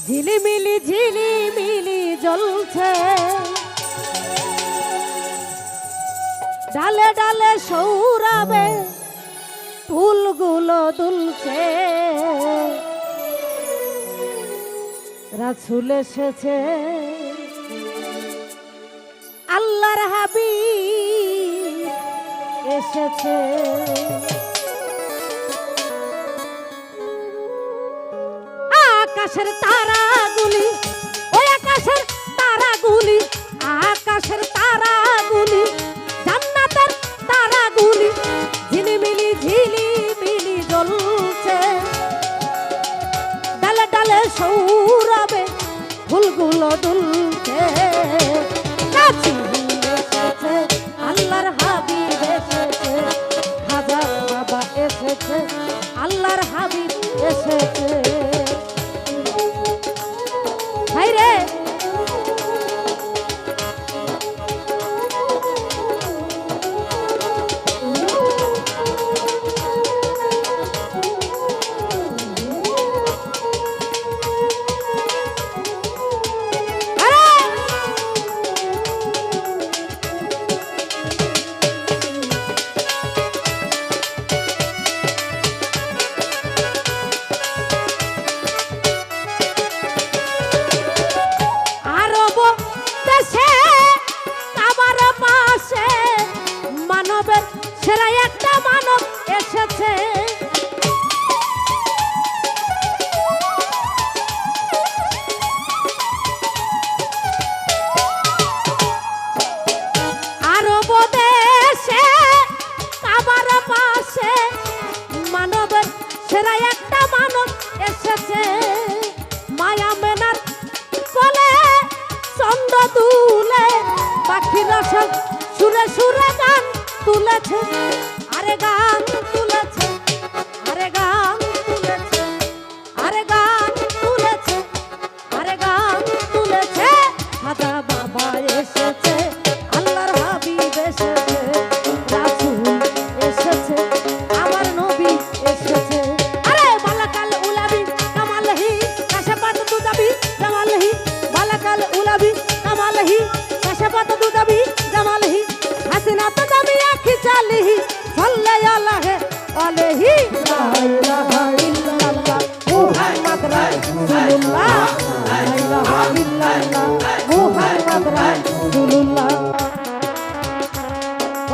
ঝিলিমিলি জ্বলছে, ডালে ডালে সৌরভে ফুলগুলো দুলছে। রাসূল এসেছে, আল্লাহর হাবিব এসেছে। আকাশের তারাগুলি, ওই আকাশের তারাগুলি, আকাশের তারাগুলি, জান্নাতের তারাগুলি, ঝিলিমিলি জ্বলছে। ডালে ডালে সৌরভে ফুলগুলো দুলছে। এসেছে আল্লাহর হাবিব এসেছে, হাজার বাবা এসেছে, আল্লাহর হাবিব এসেছে। রে সেরা একটা মানব এসেছে। আরব দেশে কাবার পাশে মানবের সেরা একটা মানব এসেছে। মায়া মেনার কোলে চন্দ্র দুলে, পাখিরা সব সুরে সুরে গান তুলেছে। আরে গান তুলেছে, আরে গান তুলেছে, আরে গান তুলেছে, আরে গান তুলেছে। খাজা বাবা এসেছে, আল্লাহর হাবিব এসেছে, রাসূল এসেছে, আমার নবী এসেছে। আরে মালাকাল উলাবি কামালহি, কাশাফাত দুদাবি জামালহি, মালাকাল উলাবি কামালহি, কাশাফাত দুদাবি জামালহি, হাসিনাত জামিয়া খিচালিহি, সাল্লাল্লাহু আলাইহি লা ইলাহা ইল্লাল্লাহ মুহাম্মদ রাসূলুল্লাহ, লা ইলাহা ইল্লাল্লাহ মুহাম্মদ রাসূলুল্লাহ।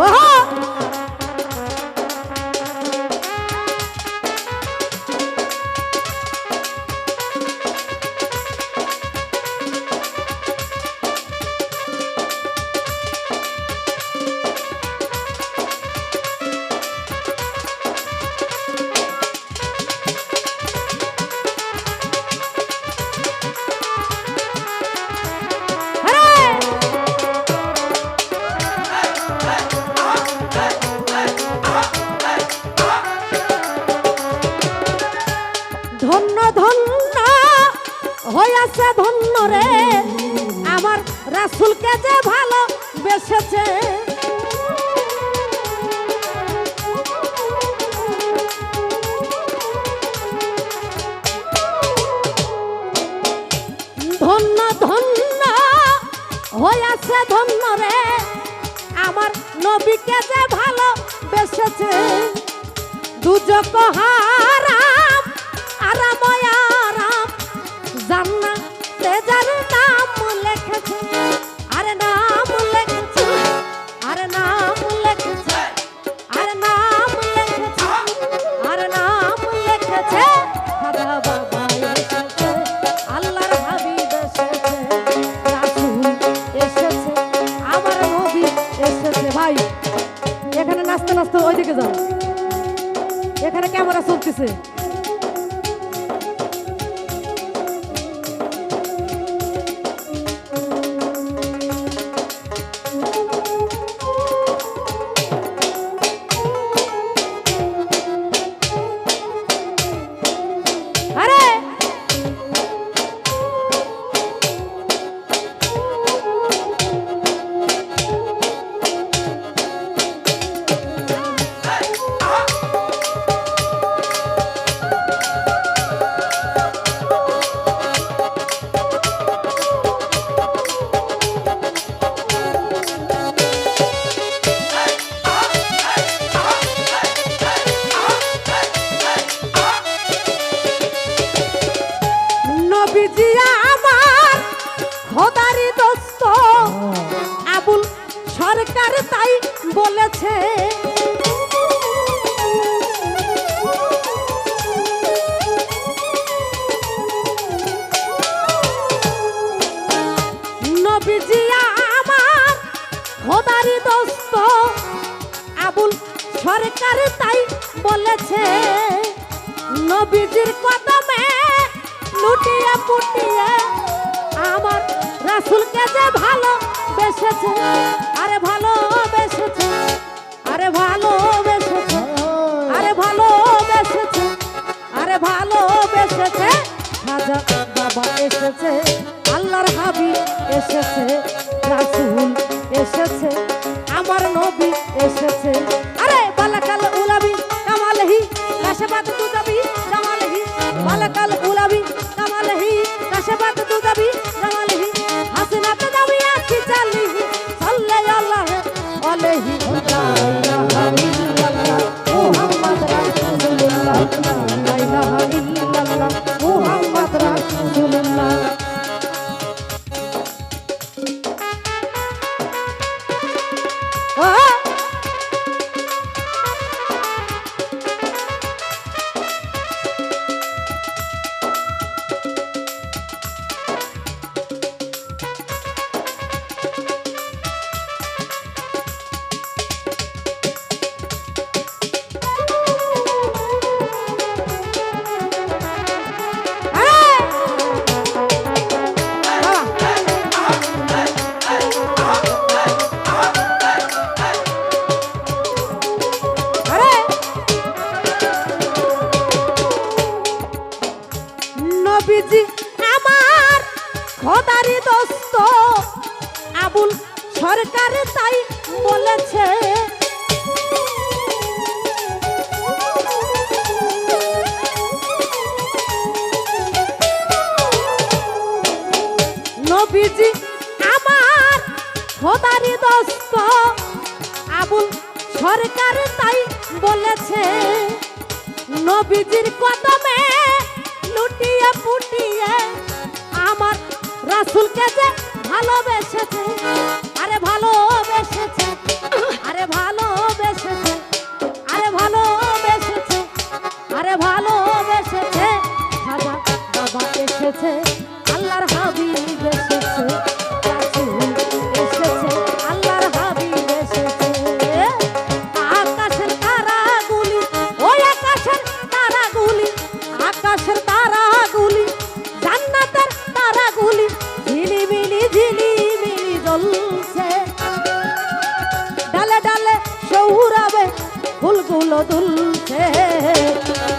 ওহো ধন্য ধন্য হইয়াছে ধন্য রে, আমার রাসূলকে যে ভালোবেসেছে। ধন্য ধন্য হইয়াছে ধন্য রে, আমার নবীকে যে ভালোবেসেছে। দুজক হারাম আরাম আরাম, জান্নাতে যার নাম লেখেছে। আরে নাম লেখেছে, আরে নাম লেখেছে, আরে নাম লেখেছে, আরে নাম লেখেছে। খাজা বাবা এসেছে, আল্লাহর হাবিব এসেছে, রাসূল এসেছে, আমার নবী এসেছে। ভাই এখানে নাচতে নাচতে ওইদিকে যাও, এখানে ক্যামেরা চলতেছে। নবীজি আমার খোদারি দোস্ত আবুল সরকার তাই বলেছে নবীজি আমার খোদারি দোস্ত আবুল সরকার তাই বলেছে নবীজির কদমে লুটিয়ে পুটিয়ে আমার রাসূলকে যে ভালো বেসেছে আরে ভালো বেসেছে আরে ভালো বেসেছে আরে ভালো বেসেছে আরে ভালো বেসেছে খাজা বাবা এসেছে আল্লাহর হাবিব এসেছে রাসূল এসেছে আমার নবী এসেছে আরে বালাকাল উলাবি কামালহি কাশাবাত তুজাবি জামালহি বালাকাল উলাবি কামালহি কাশাবাত তুজাবি জামালহি হাসনাত জামিয়া কি চালিহি সাল্লাল্লাহু আলাইহি লা ইলাহা ইল্লাল্লাহ মুহাম্মদ রাসূলুল্লাহ লা ইলাহা ইল্লাল্লাহ মুহাম্মদ রাসূলুল্লাহ নবীজি আমার খোদারি দোস্ত আবুল সরকার তাই বলেছে নবীজি আমার খোদারি দোস্ত আবুল সরকার তাই বলেছে নবীজির কদমে লুটিয়ে পুটিয়ে আমার রাসূলকে যে ভালোবেসেছে আরে ভালোবেসেছে আরে ভালোবেসেছে আরে ভালোবেসেছে আরে ভালোবেসেছে খাজা বাবা এসেছে আল্লাহর হাবিব এসেছে রাসূল এসেছে আল্লাহর হাবিব এসেছে আকাশের তারাগুলি ওই আকাশের তারাগুলি আকাশের তারাগুলি জান্নাতের তারাগুলি ঝিলিমিলি ঝিলিমিলি জ্বলছে ডালে ডালে সৌরাবে ফুলগুলো দুলছে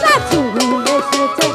রাসূল এসেছে